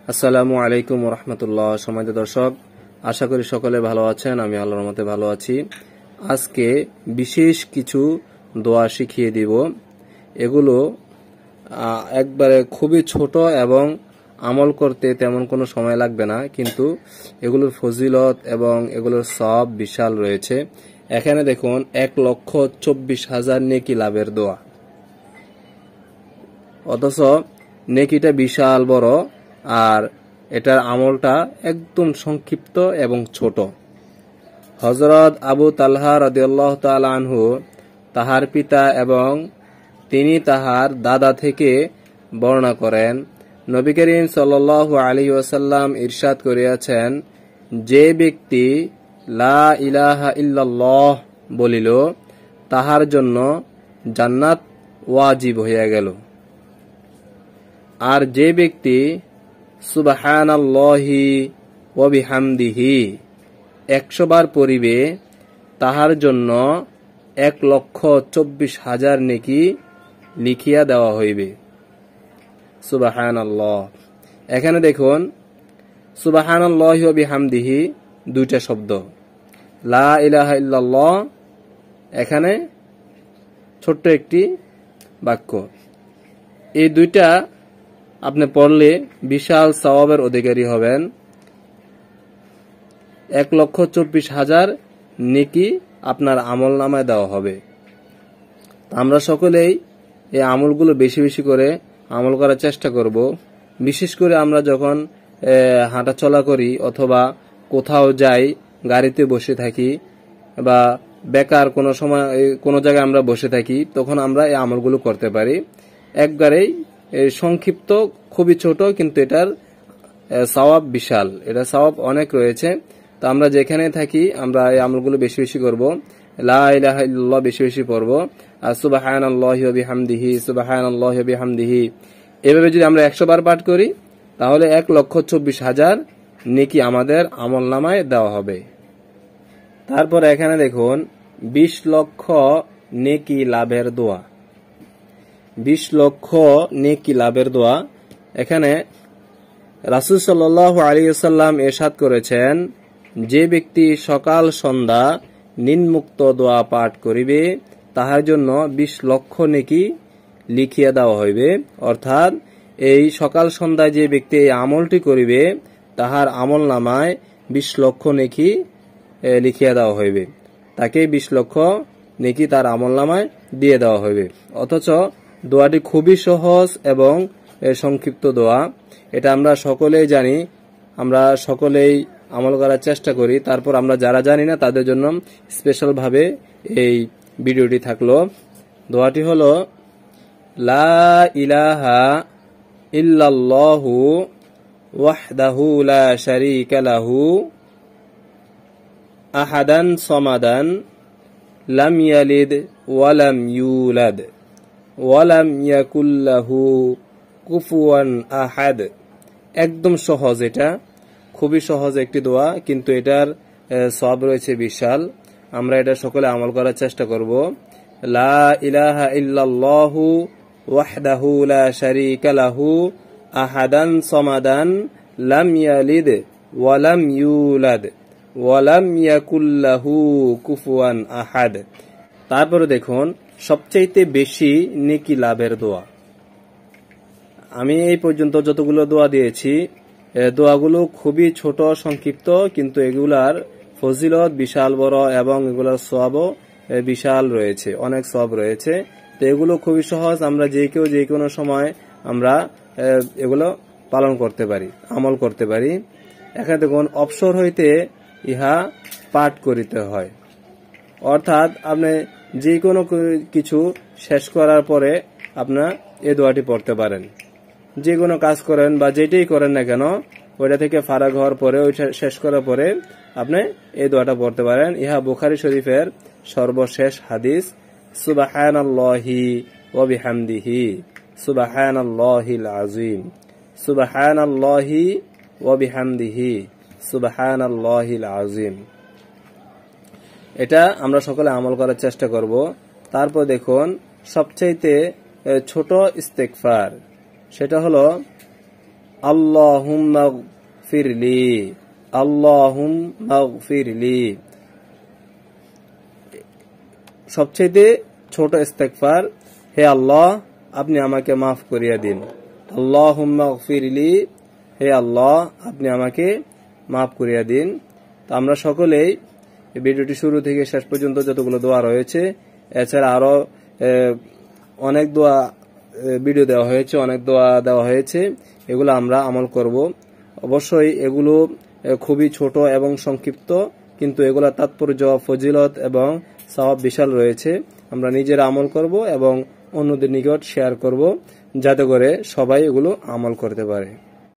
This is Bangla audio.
আসসালামু আলাইকুম রহমতুল্লাহ। সম্মানিত দর্শক, আশা করি সকলে ভালো আছেন। আমি আল্লাহর রহমতে ভালো আছি। আজকে বিশেষ কিছু দোয়া শিখিয়ে দিব। এগুলো একবারে খুবই ছোট এবং আমল করতে তেমন কোনো সময় লাগবে না, কিন্তু এগুলোর ফজিলত এবং এগুলোর সওয়াব বিশাল রয়েছে। এখানে দেখুন 1,24,000 নেকি লাভের দোয়া, অথচ নেকিটা বিশাল বড় আর এটার আমলটা একদম সংক্ষিপ্ত এবং ছোট। হযরত আবু তালহা রাদিয়াল্লাহু তাআলা আনহু তাহার পিতা এবং তিনি তাহার দাদা থেকে বর্ণনা করেন, নবী করিম সাল্লাল্লাহু আলাইহি ওয়াসাল্লাম ইরশাদ করিয়াছেন, যে ব্যক্তি লা ইলাহা ইল্লাল্লাহ বলিল তাহার জন্য জান্নাত ওয়াজিব হইয়া গেল। আর যে ব্যক্তি সুবহানাল্লাহি ওয়া বিহামদিহি 100 বার পড়িবে তাহার জন্য 1,24,000 নেকি লিখিয়া দেওয়া হইবে। সুবহানাল্লাহ। এখানে দেখুন সুবহানাল্লাহি ওয়া বিহামদিহি দুইটা শব্দ, লা ইলাহা ইল্লাল্লাহ এখানে ছোট্ট একটি বাক্য। এই দুইটা আপনি পড়লে বিশাল সওয়াবের অধিকারী হবেন। 1,24,000 নেকি আপনার আমল নামায় দেওয়া হবে। আমরা সকলেই এই আমলগুলো বেশি বেশি করে আমল করার চেষ্টা করব। বিশেষ করে আমরা যখন হাঁটা চলা করি অথবা কোথাও যাই, গাড়িতে বসে থাকি বা বেকার কোনো সময় কোনো জায়গায় আমরা বসে থাকি, তখন আমরা এই আমলগুলো করতে পারি। একবারেই সংক্ষিপ্ত, খুবই ছোট, কিন্তু এটার সওয়াব বিশাল, এটা সওয়াব অনেক রয়েছে। তো আমরা যেখানে থাকি আমরা এই আমলগুলো বেশি বেশি করব। লা ইলাহা ইল্লাল্লাহ বেশি বেশি পড়ব, আর সুবহানাল্লাহি ওয়া বিহামদিহি সুবহানাল্লাহি ওয়া বিহামদিহি এভাবে যদি আমরা 100 বার পাঠ করি তাহলে 1,24,000 নেকি আমাদের আমল নামায় দেওয়া হবে। তারপর এখানে দেখুন 20 লক্ষ নেকি লাভের দোয়া। 20 লক্ষ নেকি লাভের দোয়া। এখানে রাসূল সাল্লাল্লাহু আলাইহি ওয়াসাল্লাম ইরশাদ করেছেন, যে ব্যক্তি সকাল সন্ধ্যা নিম্নোক্ত দোয়া পাঠ করিবে তাহার জন্য 20 লক্ষ নেকি লিখিয়া দেওয়া হইবে। অর্থাৎ এই সকাল সন্ধ্যায় যে ব্যক্তি এই আমলটি করিবে তাহার আমল নামায় 20 লক্ষ নেকি লিখিয়া দেওয়া হইবে। তাকে 20 লক্ষ নেকি তার আমল নামায় দিয়ে দেওয়া হইবে। অথচ দোয়াটি খুবই সহজ এবং সংক্ষিপ্ত দোয়া। এটা আমরা সকলেই জানি, আমরা সকলেই আমল করার চেষ্টা করি। তারপর আমরা যারা জানি না তাদের জন্য স্পেশাল ভাবে এই ভিডিওটি থাকলো। দোয়াটি হলো, লা ইলাহা ইল্লাল্লাহু ওয়াহদাহু লা শারীকা লাহু আহাদান সামাদান লাম ইয়ালিদ ওয়া লাম ইউলাদ ওয়া লাম ইয়াকুল লাহু কুফুয়ান আহাদ। একদম সহজ, এটা খুবই সহজ একটি দোয়া, কিন্তু এটার সওয়াব রয়েছে বিশাল। আমরা এটা সকলে আমল করার চেষ্টা করব। লা ইলাহা ইল্লাল্লাহু ওয়াহদাহু লা শারীকা লাহু আহাদান সামাদান লাম ইয়ালিদ ওয়া লাম ইউলাদ ওয়া লাম ইয়াকুল লাহু কুফুয়ান আহাদ। তারপরে দেখুন সবচাইতে বেশি নেকি লাভের দোয়া। আমি এই পর্যন্ত যতগুলো দোয়া দিয়েছি, দোয়াগুলো খুবই ছোট সংক্ষিপ্ত, কিন্তু এগুলার ফজিলত বিশাল বড় এবং এগুলার সওয়াবও বিশাল রয়েছে, অনেক সওয়াব রয়েছে। তো এগুলো খুবই সহজ, আমরা যে কেউ যে কোনো সময় আমরা এগুলো পালন করতে পারি, আমল করতে পারি। এখানে দেখুন অবসর হইতে ইহা পাঠ করিতে হয়। অর্থাৎ আপনি যে কোনো কিছু শেষ করার পরে আপনার এই দোয়াটি পড়তে পারেন। যে কোনো কাজ করেন বা যেটাই করেন না কেন, ওইটা থেকে ফারাগ হওয়ার পরে, ওইটা শেষ করার পরে আপনি এই দোয়াটা পড়তে পারেন। ইহা বুখারী শরীফের সর্বশেষ হাদিস। সুবহানাল্লাহি ওয়া বিহামদিহি সুবহানাল্লাহিল আযীম সুবহানাল্লাহি ওয়া বিহামদিহি সুবহানাল্লাহিল আযীম। এটা আমরা সকলে আমল করার চেষ্টা করব। তারপর দেখুন সবচাইতে ছোট ইস্তেগফার, সেটা হলো আল্লাহুম্মা গফিরলি, আল্লাহুম্মা গফিরলি। সবচেয়ে ছোট ইস্তেগফার, হে আল্লাহ আপনি আমাকে মাফ করিয়া দিন। আল্লাহুম্মা গফিরলি, হে আল্লাহ আপনি আমাকে মাফ করিয়া দিন। তো আমরা সকলেই ভিডিওটি শুরু থেকে শেষ পর্যন্ত যতগুলো দোয়া রয়েছে, এছাড়া আরো অনেক দোয়া ভিডিও দেওয়া হয়েছে, অনেক দোয়া দেওয়া হয়েছে, এগুলো আমরা আমল করব। অবশ্যই এগুলো খুবই ছোট এবং সংক্ষিপ্ত, কিন্তু এগুলো তাৎপর্য, ফজিলত এবং সওয়াব বিশাল রয়েছে। আমরা নিজেরা আমল করব এবং অন্যদের নিকট শেয়ার করব, যাতে করে সবাই এগুলো আমল করতে পারে।